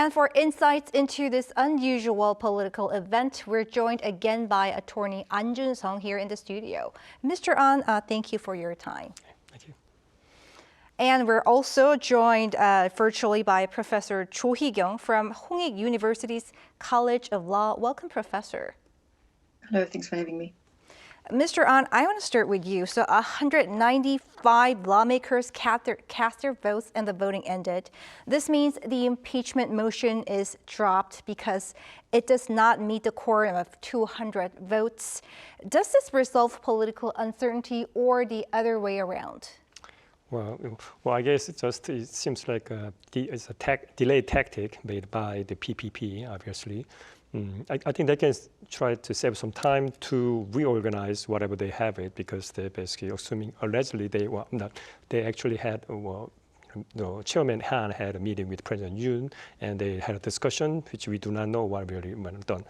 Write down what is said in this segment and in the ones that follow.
And for insights into this unusual political event, we're joined again by Attorney An Junseong here in the studio. Mr. An, thank you for your time. Thank you. And we're also joined virtually by Professor Cho Hee-kyoung from Hongik University's College of Law. Welcome, Professor. Hello, thanks for having me. Mr. An, I want to start with you. So 195 lawmakers cast their votes and the voting ended. This means the impeachment motion is dropped because it does not meet the quorum of 200 votes. Does this resolve political uncertainty or the other way around? Well, I guess it seems like it's a delayed tactic made by the PPP, obviously. I think they can try to save some time to reorganize whatever they have it, because they're basically assuming allegedly they actually had Chairman Han had a meeting with President Yoon, and they had a discussion which we do not know what really went on.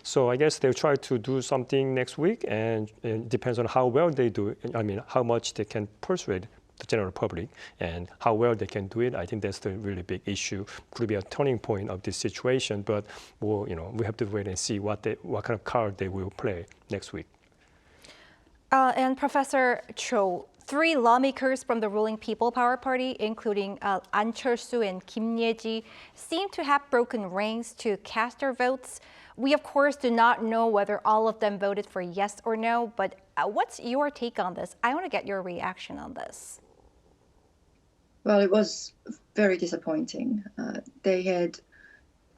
So I guess they'll try to do something next week, and it depends on how well they do it. I mean, how much they can persuade the general public and how well they can do it. I think that's the really big issue. Could be a turning point of this situation, but we have to wait and see what kind of card they will play next week. And Professor Cho, 3 lawmakers from the ruling People Power Party, including An Cheol-soo and Yea-ji, seem to have broken ranks to cast their votes. We, of course, do not know whether all of them voted for yes or no, but what's your take on this? I want to get your reaction on this. Well, it was very disappointing. They had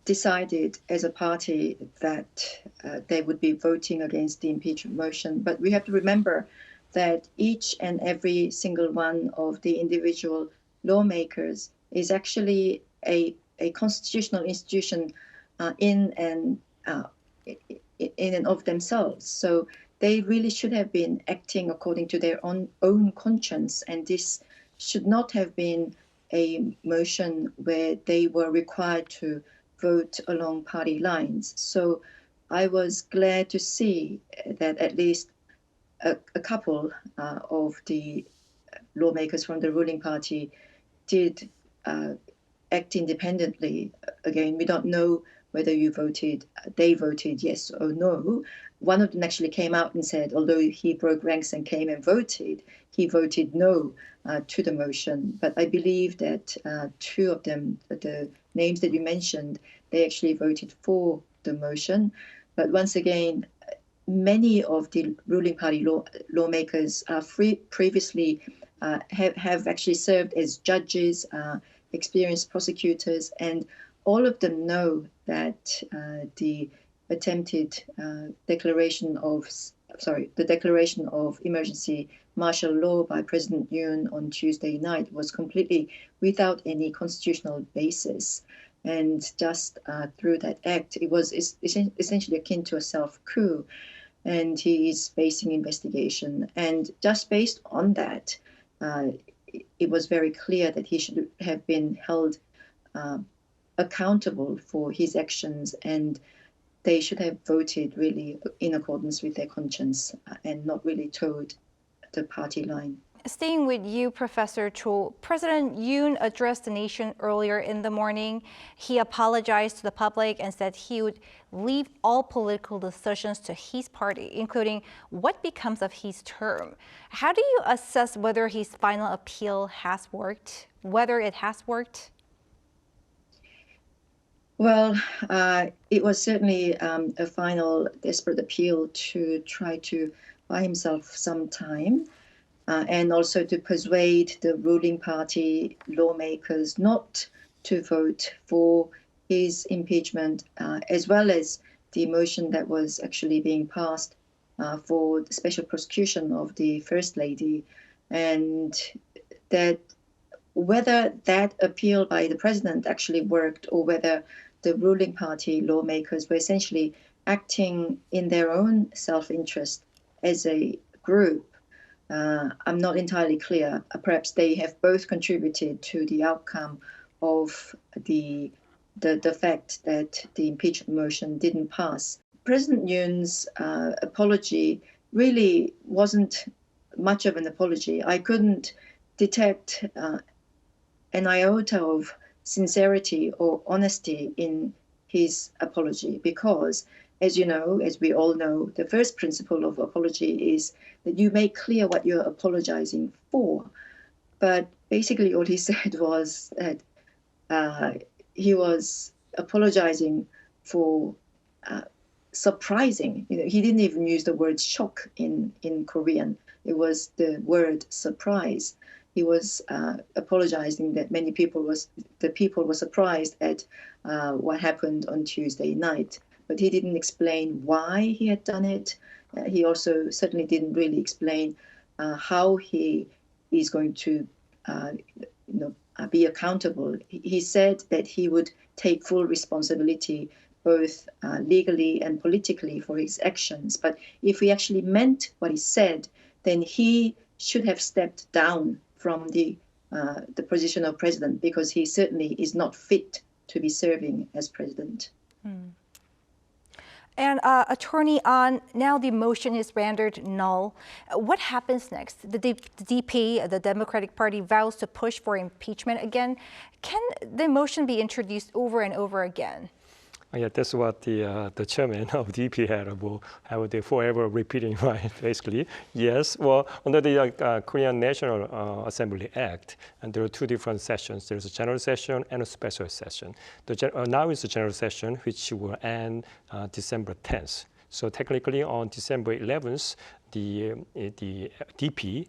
decided as a party that they would be voting against the impeachment motion, but we have to remember that each and every single one of the individual lawmakers is actually a constitutional institution in and of themselves. So they really should have been acting according to their own conscience, and this should not have been a motion where they were required to vote along party lines. So I was glad to see that at least a couple of the lawmakers from the ruling party did act independently. Again, we don't know whether they voted yes or no. One of them actually came out and said, although he broke ranks and came and voted, he voted no to the motion. But I believe that 2 of them, the names that you mentioned, they actually voted for the motion. But once again, many of the ruling party lawmakers previously have actually served as judges, experienced prosecutors, and all of them know that the attempted declaration of emergency martial law by President Yoon on Tuesday night was completely without any constitutional basis. And just through that act, it was essentially akin to a self-coup, and he is facing investigation. And just based on that, it was very clear that he should have been held accountable for his actions, and they should have voted really in accordance with their conscience and not really towed the party line. Staying with you, Professor Cho, President Yoon addressed the nation earlier in the morning. He apologized to the public and said he would leave all political decisions to his party, including what becomes of his term. How do you assess whether his final appeal has worked, whether it has worked? Well, it was certainly a final desperate appeal to try to buy himself some time. And also to persuade the ruling party lawmakers not to vote for his impeachment, as well as the motion that was actually being passed for the special prosecution of the First Lady. And that whether that appeal by the president actually worked, or whether the ruling party lawmakers were essentially acting in their own self-interest as a group, I'm not entirely clear. Perhaps they have both contributed to the outcome of the fact that the impeachment motion didn't pass. President Yoon's apology really wasn't much of an apology. I couldn't detect an iota of sincerity or honesty in his apology, because, as you know, as we all know, the first principle of apology is that you make clear what you're apologizing for. But basically all he said was that he was apologizing for surprising. He didn't even use the word shock in Korean. It was the word surprise. He was apologizing that the people were surprised at what happened on Tuesday night. But he didn't explain why he had done it. He also certainly didn't really explain how he is going to be accountable. He said that he would take full responsibility both legally and politically for his actions. But if he actually meant what he said, then he should have stepped down from the position of president, because he certainly is not fit to be serving as president. And Attorney An, now the motion is rendered null. What happens next? The DP, the Democratic Party, vows to push for impeachment again. Can the motion be introduced over and over again? Yeah, that's what the chairman of DP had have the forever repeating, right? Basically, yes. Well, under the Korean National Assembly Act, and there are two different sessions. There's a general session and a special session. Now is the general session, which will end December 10th. So technically, on December 11th, the DP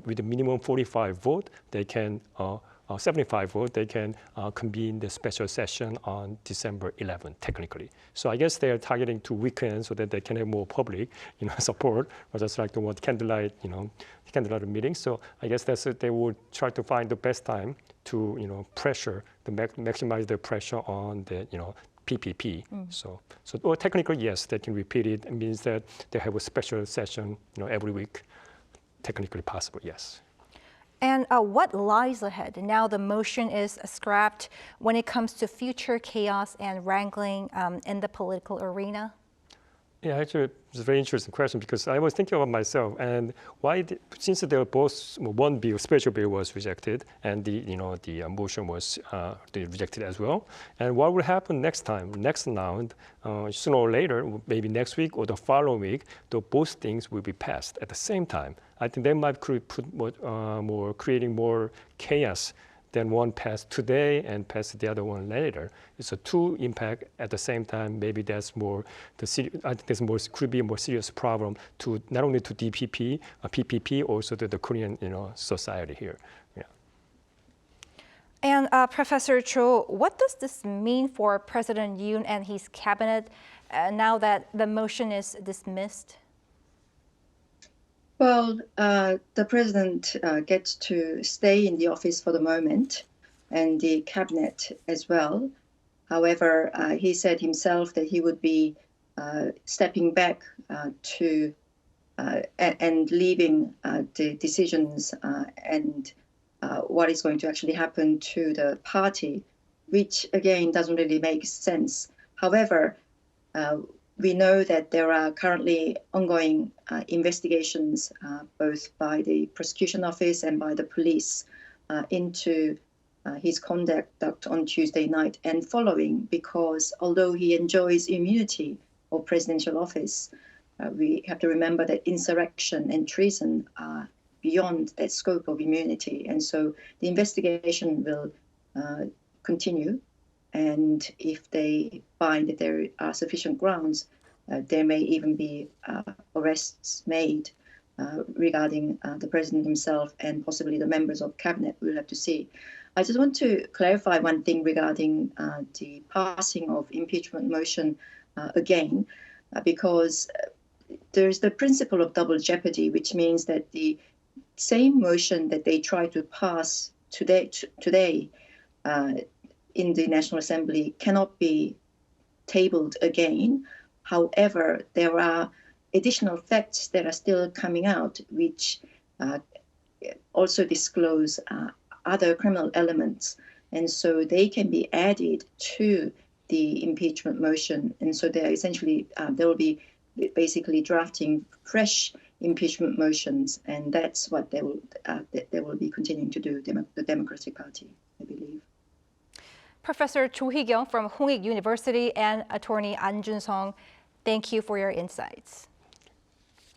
with a minimum 45 vote, they can. 75 vote, they can convene the special session on December 11th, technically. So I guess they are targeting 2 weekends so that they can have more public, support, or just like the one candlelight meeting. So I guess that's it. They would try to find the best time to, pressure, to maximize their pressure on the, PPP. So or technically, yes, they can repeat it. It means that they have a special session, every week. Technically possible, yes. And what lies ahead? Now the motion is scrapped when it comes to future chaos and wrangling in the political arena. Yeah, actually, it's a very interesting question, because I was thinking about myself and since they were both, one bill, special bill was rejected, and the motion was rejected as well. And what will happen next time, next round, sooner or later, maybe next week or the following week, both things will be passed at the same time. I think they might creating more chaos than one passed today and passed the other one later. It's a two impact at the same time. Maybe that's more I think there's could be a more serious problem to not only to DPP, PPP, also to the Korean society here. Yeah. And Professor Cho, what does this mean for President Yoon and his cabinet now that the motion is dismissed? Well, the president gets to stay in the office for the moment, and the cabinet as well. However, he said himself that he would be stepping back and leaving the decisions and what is going to actually happen to the party, which again doesn't really make sense. However, we know that there are currently ongoing investigations, both by the prosecution office and by the police, into his conduct on Tuesday night and following, because although he enjoys immunity of presidential office, we have to remember that insurrection and treason are beyond that scope of immunity. And so the investigation will continue. And if they find that there are sufficient grounds, there may even be arrests made regarding the president himself and possibly the members of cabinet. We'll have to see. I just want to clarify one thing regarding the passing of impeachment motion again, because there's the principle of double jeopardy, which means that the same motion that they try to pass today in the National Assembly cannot be tabled again. However, there are additional facts that are still coming out, which also disclose other criminal elements. And so they can be added to the impeachment motion. And so they're essentially, they will be basically drafting fresh impeachment motions. And that's what they will be continuing to do, the Democratic Party, I believe. Professor Cho Hee-kyoung from Hongik University and Attorney An Junseong, thank you for your insights.